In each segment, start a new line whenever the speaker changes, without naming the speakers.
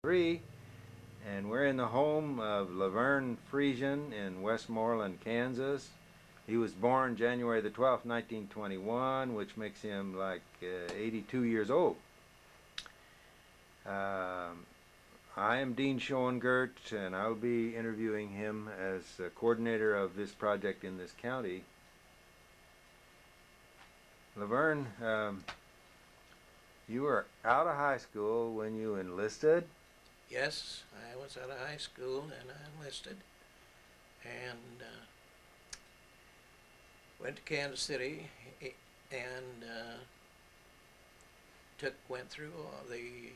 3, and we're in the home of Lavern Friesen in Westmoreland, Kansas. He was born January the 12th, 1921, which makes him like 82 years old. I am Dean Schoengert, and I'll be interviewing him as coordinator of this project in this county. Lavern, you were out of high school when you enlisted?
Yes, I was out of high school and I enlisted and went to Kansas City and went through all the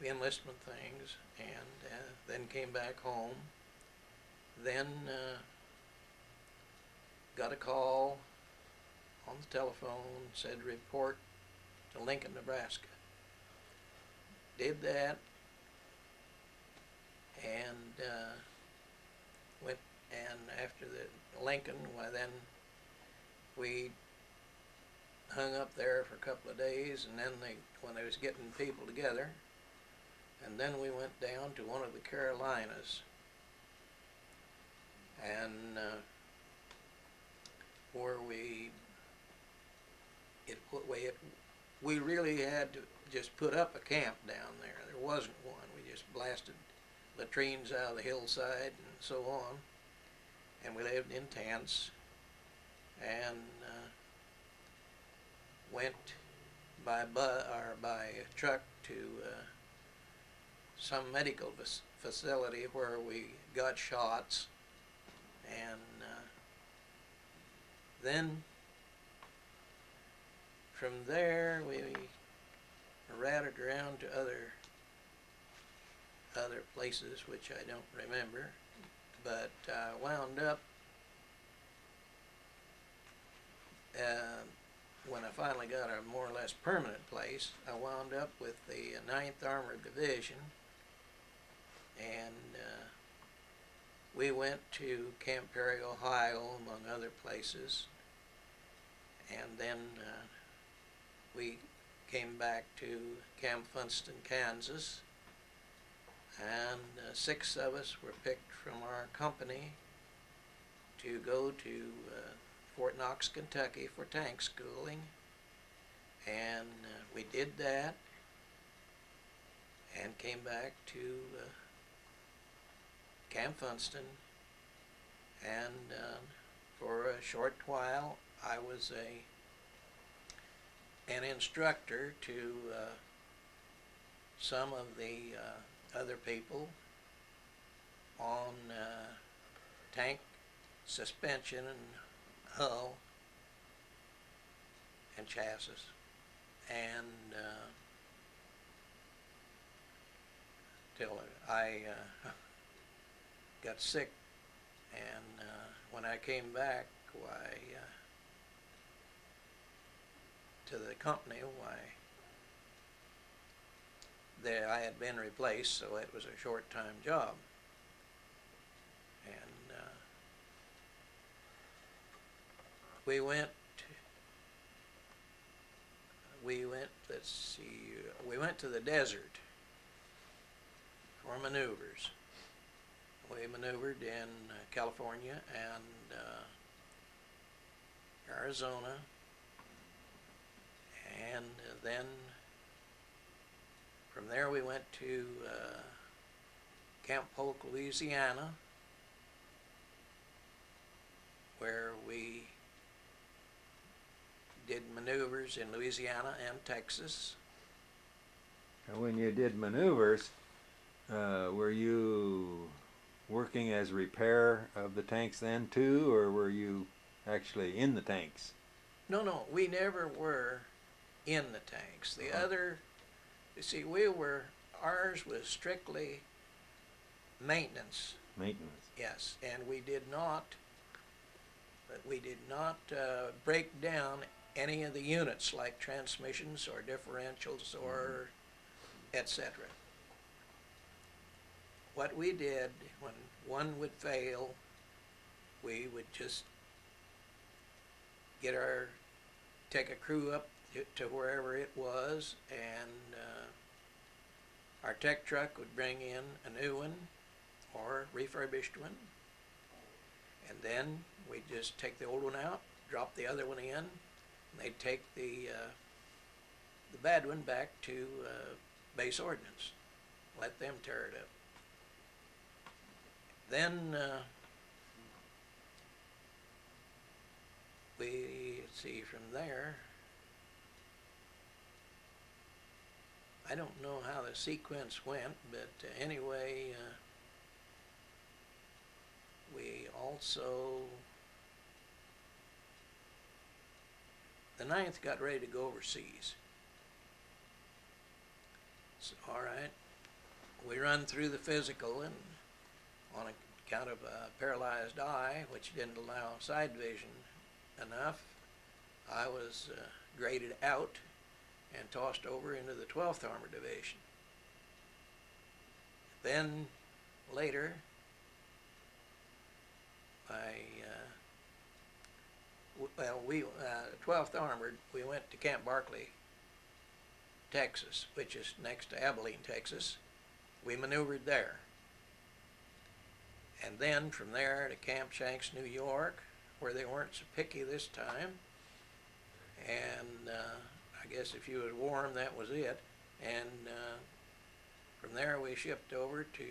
enlistment things and then came back home. Then got a call on the telephone, said report to Lincoln, Nebraska. Did that and went, and after the Lincoln, well, then we hung up there for a couple of days, and then when they was getting people together, and then we went down to one of the Carolinas, and where we really had to just put up a camp down there. There wasn't one. We just blasted latrines out of the hillside and so on, and we lived in tents and went by truck to some medical facility where we got shots, and then from there we ratted around to other places which I don't remember, but wound up when I finally got a more or less permanent place, I wound up with the 9th Armored Division, and we went to Camp Perry, Ohio, among other places, and then we came back to Camp Funston, Kansas, and 6 of us were picked from our company to go to Fort Knox, Kentucky for tank schooling, and we did that and came back to Camp Funston, and for a short while I was an instructor to some of the other people on tank suspension and hull and chassis, and till I got sick, and when I came back, why to the company, why there I had been replaced, so it was a short-time job, and we went. Let's see. We went to the desert for maneuvers. We maneuvered in California and Arizona, and then from there we went to Camp Polk, Louisiana, where we did maneuvers in Louisiana and Texas.
When you did maneuvers, were you working as repair of the tanks then too, or were you actually in the tanks?
No, we never were in the tanks. The other, you see, ours was strictly maintenance.
Maintenance.
Yes, and we did not break down any of the units like transmissions or differentials or etc. What we did, when one would fail, we would just take a crew up to wherever it was and Our tech truck would bring in a new one or refurbished one, and then we'd just take the old one out, drop the other one in, and they'd take the bad one back to base ordnance, let them tear it up. Then let's see, from there, I don't know how the sequence went, but anyway, we also, the 9th got ready to go overseas. So, all right, we run through the physical, and on account of a paralyzed eye, which didn't allow side vision enough, I was graded out and tossed over into the 12th Armored Division. Then later, 12th Armored, we went to Camp Barkley, Texas, which is next to Abilene, Texas. We maneuvered there. And then from there to Camp Shanks, New York, where they weren't so picky this time. And I guess if you was warm, that was it. And from there we shipped over to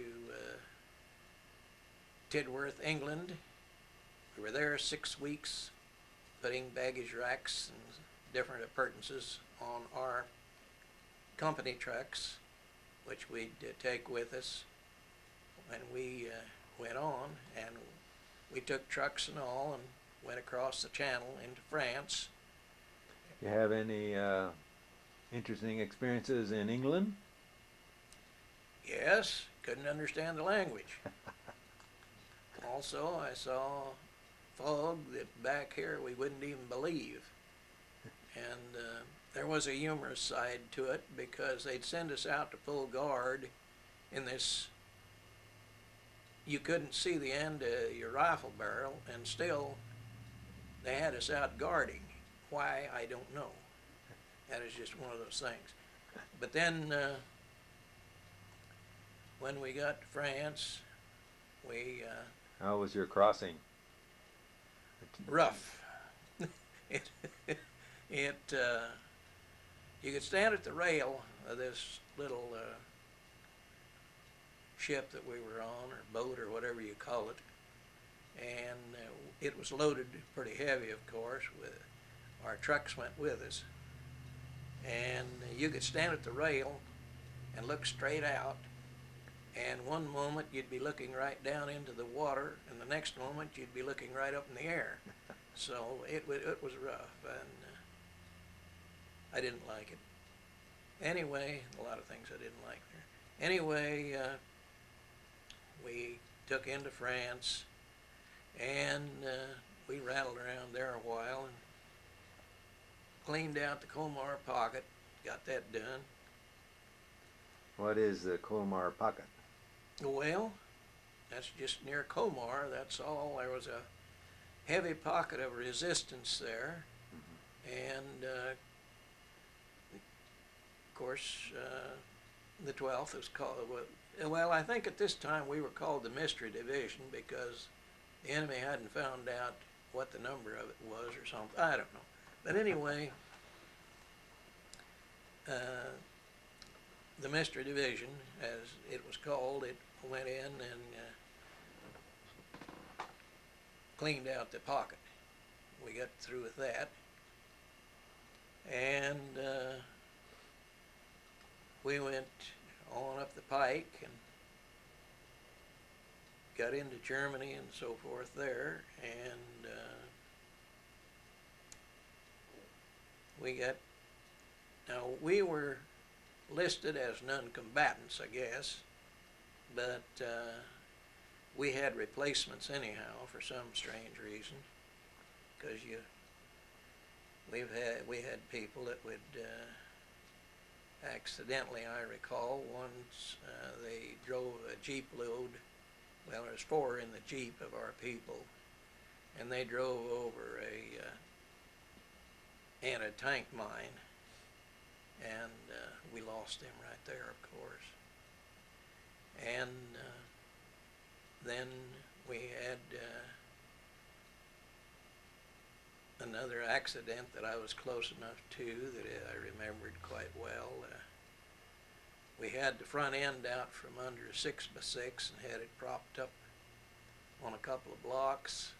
Tidworth, England. We were there 6 weeks, putting baggage racks and different appurtenances on our company trucks, which we'd take with us when we went on. And we took trucks and all and went across the channel into France.
You have any interesting experiences in England?
Yes, couldn't understand the language. Also, I saw fog that back here we wouldn't even believe. And there was a humorous side to it, because they'd send us out to full guard in this, you couldn't see the end of your rifle barrel, and still they had us out guarding. Why, I don't know. That is just one of those things. But then when we got to France, we
How was your crossing?
rough. You could stand at the rail of this little ship that we were on, or boat, or whatever you call it, and it was loaded pretty heavy, of course. With our trucks went with us, and you could stand at the rail and look straight out, and one moment you'd be looking right down into the water, and the next moment you'd be looking right up in the air. So it was rough, and I didn't like it. Anyway, a lot of things I didn't like there. Anyway, we took into France, and we rattled around there a while and cleaned out the Colmar pocket, got that done.
What is the Colmar pocket?
Well, that's just near Colmar, that's all. There was a heavy pocket of resistance there, and of course the 12th was called, well, I think at this time we were called the Mystery Division, because the enemy hadn't found out what the number of it was or something, I don't know. But anyway, the Mystery Division, as it was called, it went in and cleaned out the pocket. We got through with that, and we went on up the pike and got into Germany and so forth there, and now we were listed as non-combatants, I guess, but we had replacements anyhow for some strange reason, because we had people that would accidentally, I recall, once they drove a Jeep load. Well, there was 4 in the Jeep of our people, and they drove over a anti-tank mine, and we lost them right there, of course. then we had another accident that I was close enough to that I remembered quite well. We had the front end out from under a 6x6 and had it propped up on a couple of blocks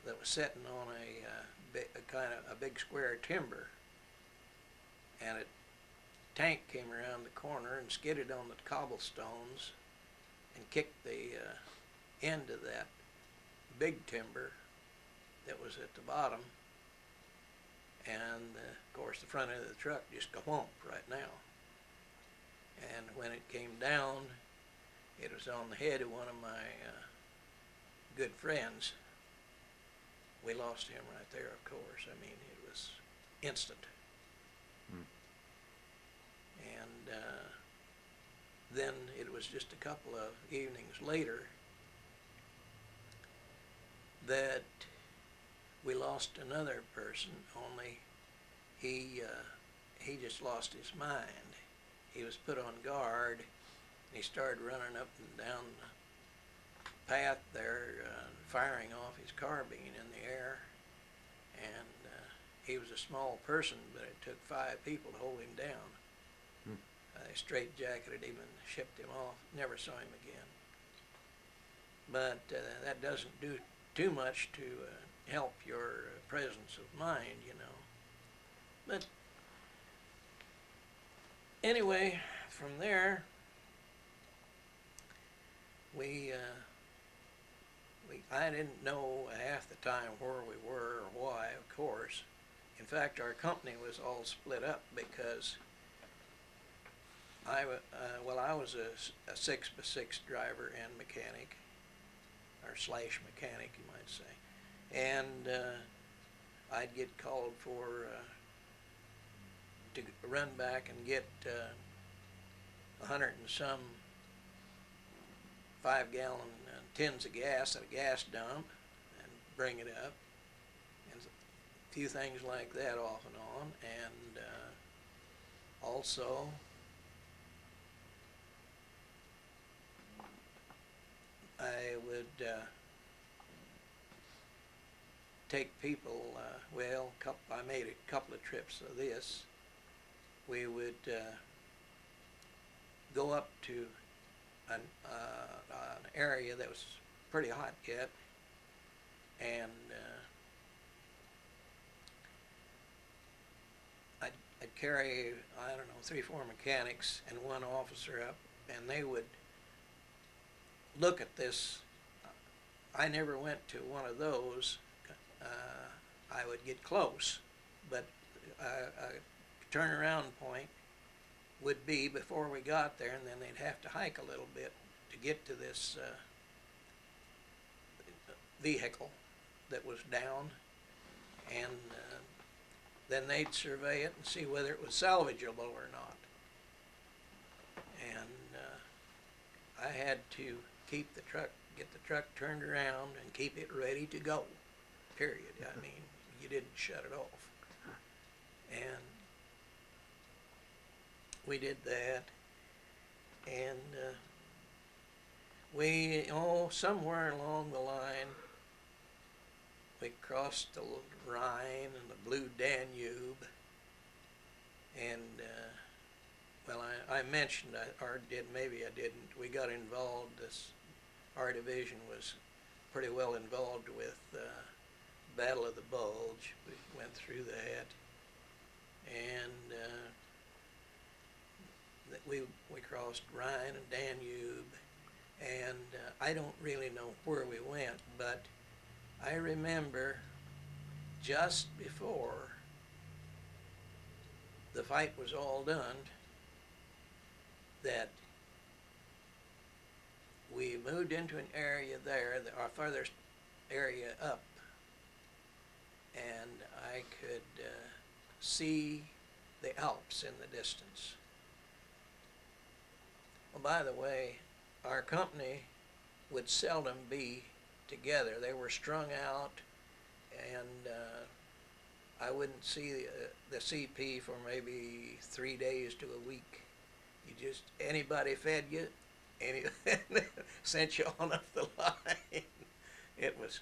that was sitting on a big square of timber, and a tank came around the corner and skidded on the cobblestones and kicked the end of that big timber that was at the bottom, and of course the front end of the truck just go whomp right now. And when it came down, it was on the head of one of my good friends. We lost him right there, of course. I mean, it was instant. And then it was just a couple of evenings later that we lost another person, only he just lost his mind. He was put on guard, and he started running up and down the path there, firing off his carbine in the air. And he was a small person, but it took 5 people to hold him down. They straitjacketed him and shipped him off. Never saw him again. But that doesn't do too much to help your presence of mind, you know. But anyway, from there, I didn't know half the time where we were or why, of course. In fact, our company was all split up because I was a 6x6 driver and mechanic, or slash mechanic, you might say. And I'd get called for to run back and get 100 and some 5-gallon tins of gas at a gas dump and bring it up, and a few things like that off and on. And also I would take people, I made a couple of trips of this. We would go up to an area that was pretty hot yet, and I'd carry, I don't know, 3 or 4 mechanics and 1 officer up, and they would look at this. I never went to one of those. I would get close, but a turnaround point would be before we got there, and then they'd have to hike a little bit to get to this vehicle that was down, and then they'd survey it and see whether it was salvageable or not. And I had to get the truck turned around and keep it ready to go, period. I mean, you didn't shut it off. And we did that, and somewhere along the line, we crossed the Rhine and the Blue Danube, and I mentioned, or maybe I didn't, we got involved. Our division was pretty well involved with Battle of the Bulge. We went through that, and we crossed Rhine and Danube, and I don't really know where we went, but I remember just before the fight was all done that we moved into an area there, our farthest area up, and I could see the Alps in the distance. Well, by the way, our company would seldom be together. They were strung out, and I wouldn't see the CP for maybe 3 days to a week. Anybody fed you, any sent you on up the line. It was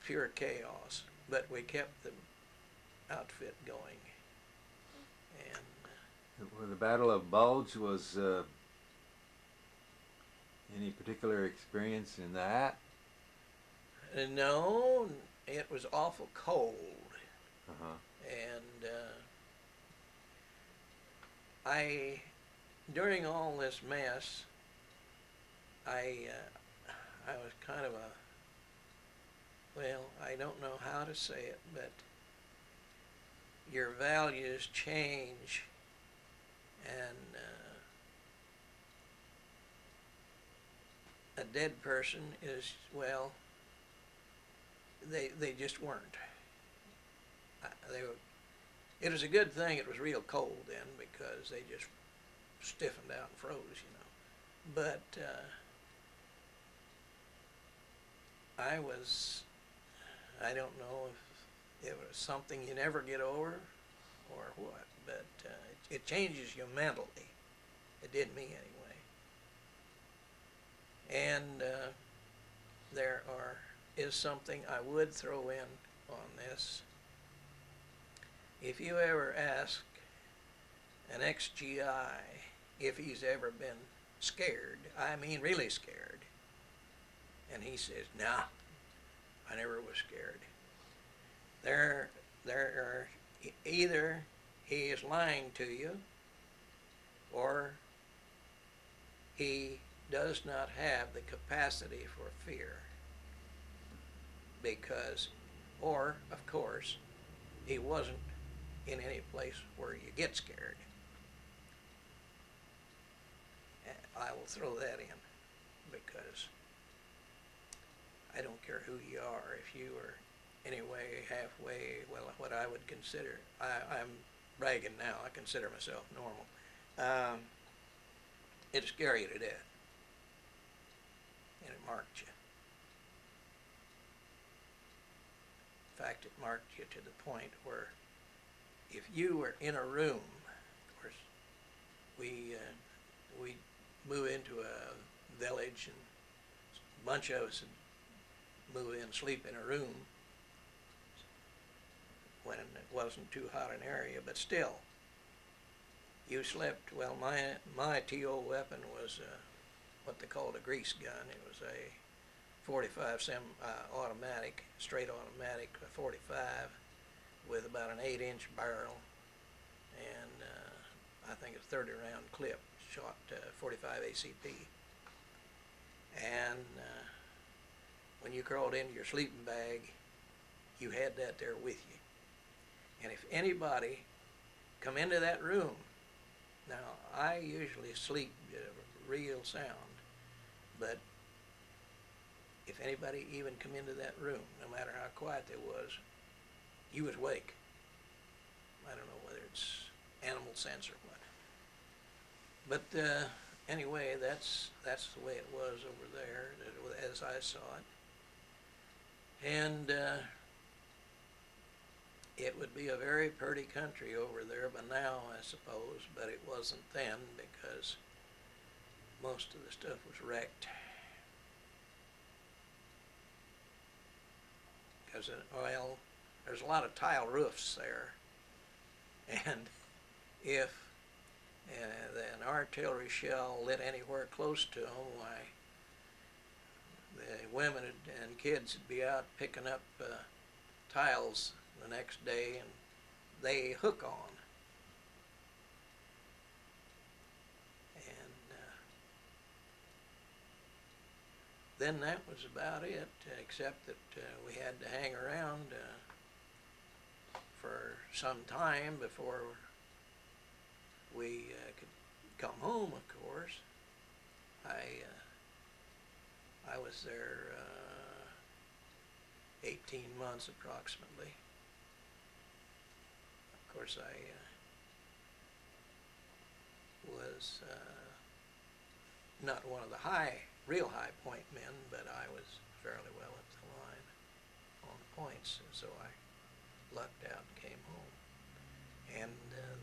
pure chaos, but we kept the outfit going. And
Well, the Battle of Bulge was any particular experience in that?
no, it was awful cold,
Uh-huh.
and I during all this mess, I was kind of I don't know how to say it, but your values change, and a dead person is, well, they just weren't. They were. It was a good thing it was real cold then, because they just stiffened out and froze, you know. But I don't know if it was something you never get over or what, but it changes you mentally. It did me anyway. And there is something I would throw in on this. If you ever ask an ex-GI if he's ever been scared, I mean really scared, and he says, "Nah, I never was scared," there are either he is lying to you, or he does not have the capacity for fear, because, or of course, he wasn't in any place where you get scared. I will throw that in, because I don't care who you are. If you are anyway halfway, well, what I would consider, I'm bragging now, I consider myself normal. It'll scare you to death, and it marked you. In fact, it marked you to the point where if you were in a room, of course, we move into a village, and a bunch of us would move in and sleep in a room when it wasn't too hot an area, but still, you slept. Well, my TO weapon was what they called a grease gun. It was a 45 automatic, straight automatic 45 with about an 8-inch barrel, and I think a 30-round clip, shot 45 ACP. And when you crawled into your sleeping bag, you had that there with you. And if anybody come into that room, now I usually sleep real sound, but if anybody even come into that room, no matter how quiet they was, you was awake. I don't know whether it's animal sense or what. But anyway, that's the way it was over there, as I saw it. And it would be a very pretty country over there by now, I suppose, but it wasn't then, because most of the stuff was wrecked. Because, well, there's a lot of tile roofs there, and if an artillery shell lit anywhere close to them, why, the women and kids would be out picking up tiles the next day, and they hook on. And then that was about it, except that we had to hang around for some time before we could come home, of course. I was there 18 months approximately. Of course, I was not one of the real high point men, but I was fairly well up the line on the points, and so I lucked out and came home. And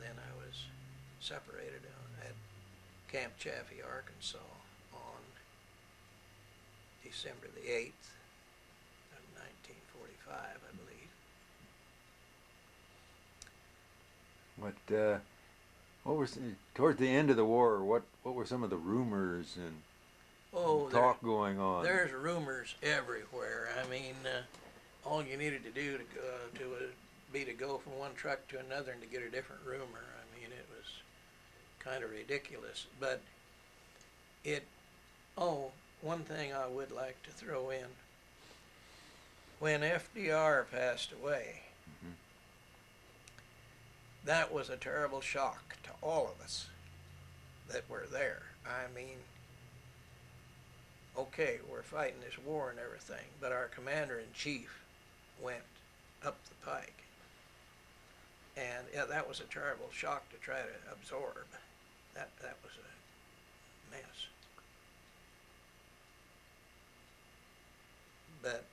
then I was separated at Camp Chaffee, Arkansas on December the 8th of 1945, I believe.
What was towards the end of the war? What were some of the rumors and talk going on?
There's rumors everywhere. I mean, all you needed to do to go from one truck to another and to get a different rumor. I mean, it was kind of ridiculous. But one thing I would like to throw in: when FDR passed away, that was a terrible shock to all of us that were there. I mean, okay, we're fighting this war and everything, but our commander-in-chief went up the pike. And yeah, that was a terrible shock to try to absorb. That was a mess. But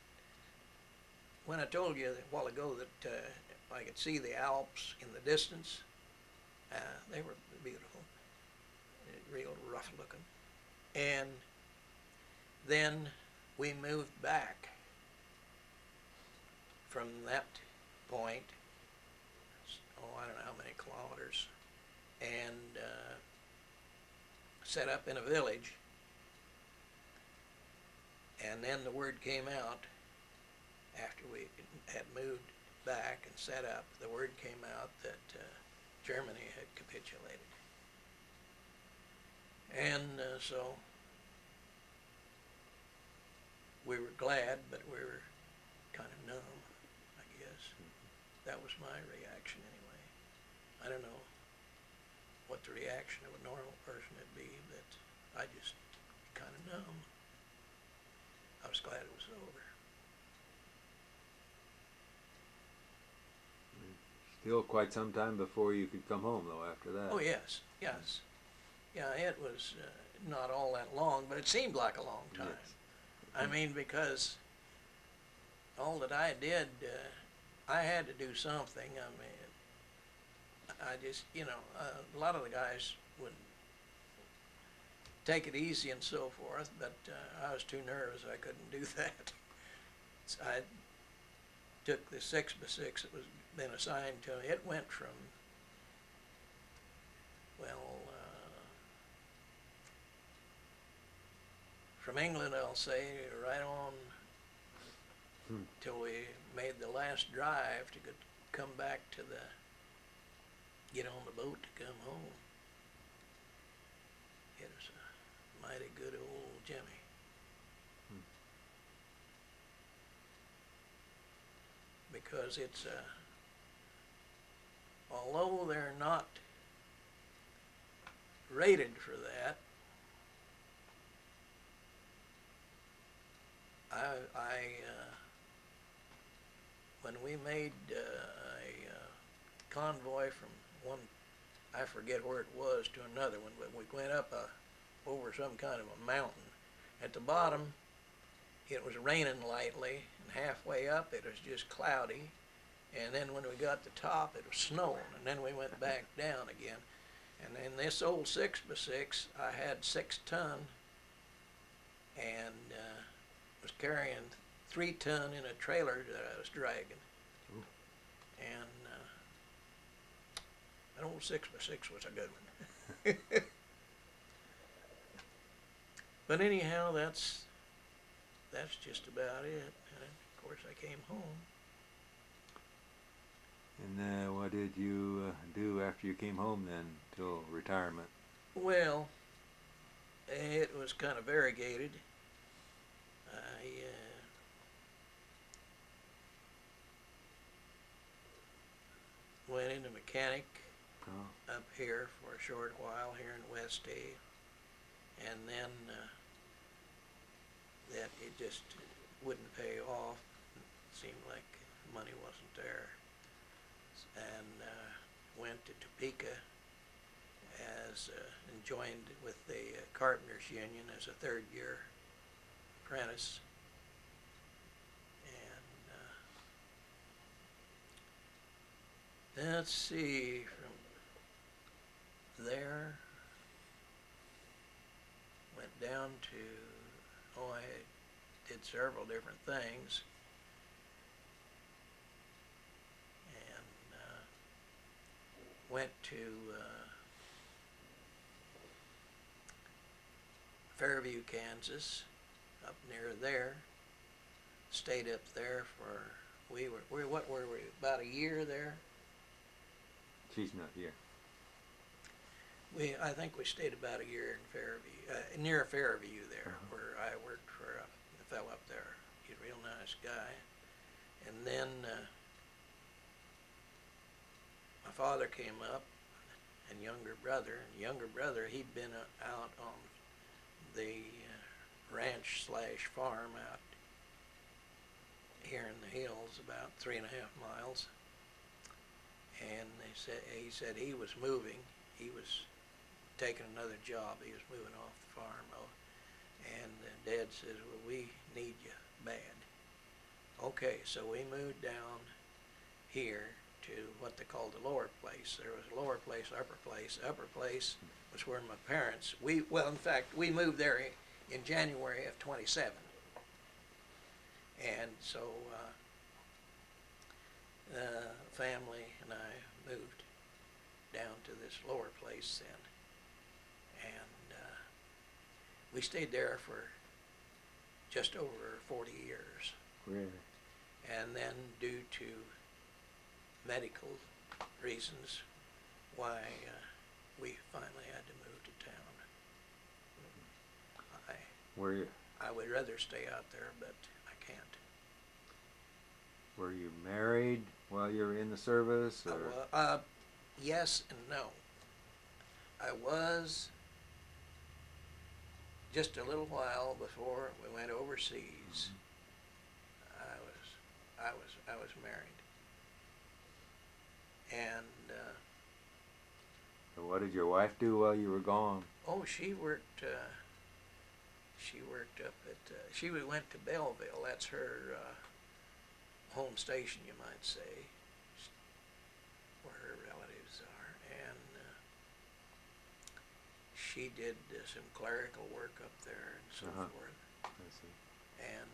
when I told you a while ago that I could see the Alps in the distance, they were beautiful, real rough looking. And then we moved back from that point, I don't know how many kilometers, and set up in a village. And then the word came out, after we had moved back and set up, the word came out that Germany had capitulated. And so we were glad, but we were kind of numb, I guess. That was my reaction anyway. I don't know what the reaction of a normal person would be, but I just kind of numb. I was glad it was over.
Still quite some time before you could come home, though, after that.
Oh, yes, yes. Yeah, it was not all that long, but it seemed like a long time.
Yes.
I mean, because all that I did, I had to do something. I mean, I just, a lot of the guys would take it easy and so forth, but I was too nervous. I couldn't do that. So I took the 6x6 that was been assigned to me. It went from, from England, I'll say, right on till we made the last drive to come back to get on the boat to come home. It was a mighty good old Jimmy. Because it's although they're not rated for that, when we made a convoy from one, I forget where it was, to another one, but we went up over some kind of a mountain. At the bottom, it was raining lightly, and halfway up it was just cloudy, and then when we got to the top it was snowing, and then we went back down again. And in this old 6x6, I had 6 ton, and was carrying 3 ton in a trailer that I was dragging. Ooh. And that old 6x6 was a good one. But anyhow, that's just about it. And of course I came home.
And what did you do after you came home then, till retirement?
Well, it was kind of variegated. I went into mechanic up here for a short while here in West Dave, and then that it just wouldn't pay off. It seemed like money wasn't there, and went to Topeka and joined with the Carpenters Union as a 3rd year apprentice. And let's see, from there down to, I did several different things. And went to Fairview, Kansas, up near there. Stayed up there for, what were we, about a year there?
She's not here.
I think we stayed about a year in Fairview, near Fairview there, where I worked for a fellow up there. He's a real nice guy. And then my father came up, and younger brother, he'd been out on the ranch / farm out here in the hills, about 3.5 miles. And he said he was moving. He was taking another job. He was moving off the farm. And Dad says, well, we need you bad. Okay, so we moved down here to what they called the lower place. There was a lower place, upper place. Upper place was where my parents, in fact, we moved there in January of 27. And so the family and I moved down to this lower place then. And we stayed there for just over 40 years.
Really?
And then due to medical reasons, why we finally had to move to town. I would rather stay out there, but I can't.
Were you married while you were in the service? Or?
Yes and no. I was just a little while before we went overseas. I was married. And
so what did your wife do while you were gone?
oh, she worked up at she went to Belleville. That's her home station, you might say, where her relatives are. And she did some clerical work up there and so forth.
I see.
And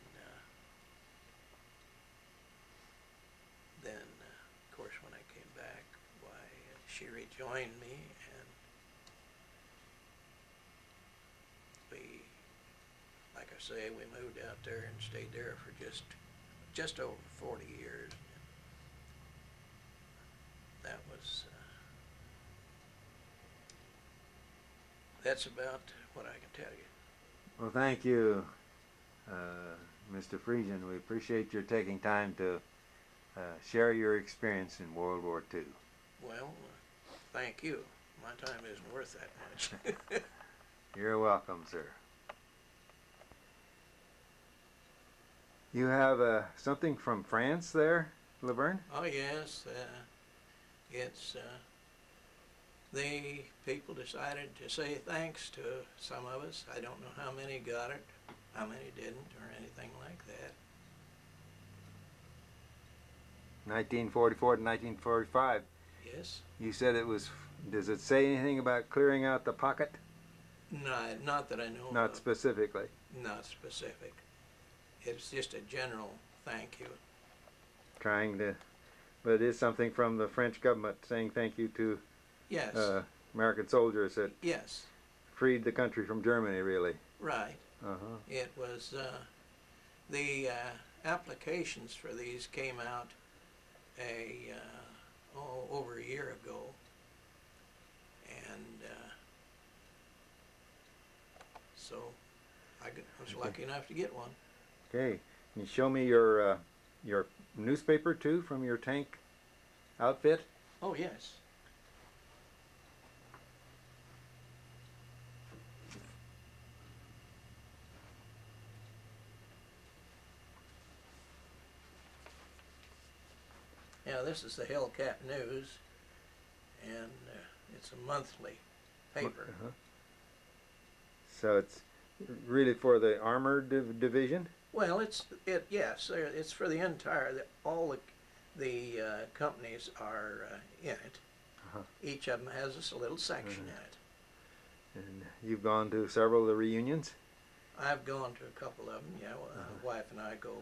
then, of course, when I came back, why, she rejoined me, and we, like I say, we moved out there and stayed there for just over 40 years. That was, that's about what I can tell you.
Well, thank you, Mr. Friesen. We appreciate your taking time to share your experience in World War II.
Well, thank you. My time isn't worth that much.
You're welcome, sir. You have something from France there, Lavern?
Oh, yes. It's the people decided to say thanks to some of us. I don't know how many got it, how many didn't, or anything like that.
1944 to 1945.
Yes.
You said it was, does it say anything about clearing out the pocket?
No, not that I know of.
Not specifically.
Not specific. It's just a general thank you.
Trying to, but it is something from the French government saying thank you to
Yes.
American soldiers that
Yes.
freed the country from Germany, really.
Right.
Uh-huh.
It was, the applications for these came out over a year ago. And so I was lucky enough to get one.
Okay. Can you show me your newspaper, too, from your tank outfit?
Oh, yes. Yeah, this is the Hellcat News, and it's a monthly paper.
Uh-huh. So it's really for the armored division?
Well, yes, it's for the entire. All the companies are in it.
Uh-huh.
Each of them has a little section in it.
And You've gone to several of the reunions?
I've gone to a couple of them, yeah. The wife and I go,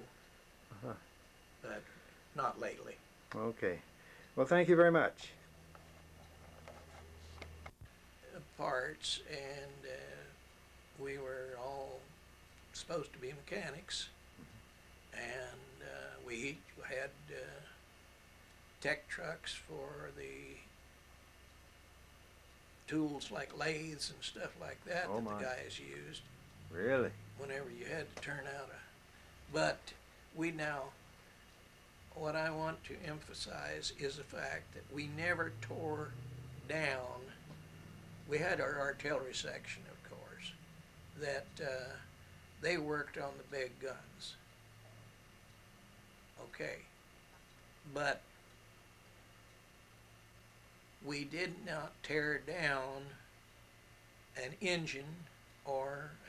but not lately.
Okay. Well, thank you very much.
Parts, and we were all supposed to be mechanics, and we each had tech trucks for the tools like lathes and stuff like that
Oh,
that
my.
the guys used
Really?
whenever you had to turn out a. But we now, what I want to emphasize is the fact that we never tore down. We had our artillery section, of course, that they worked on the big guns. Okay. But we did not tear down an engine or a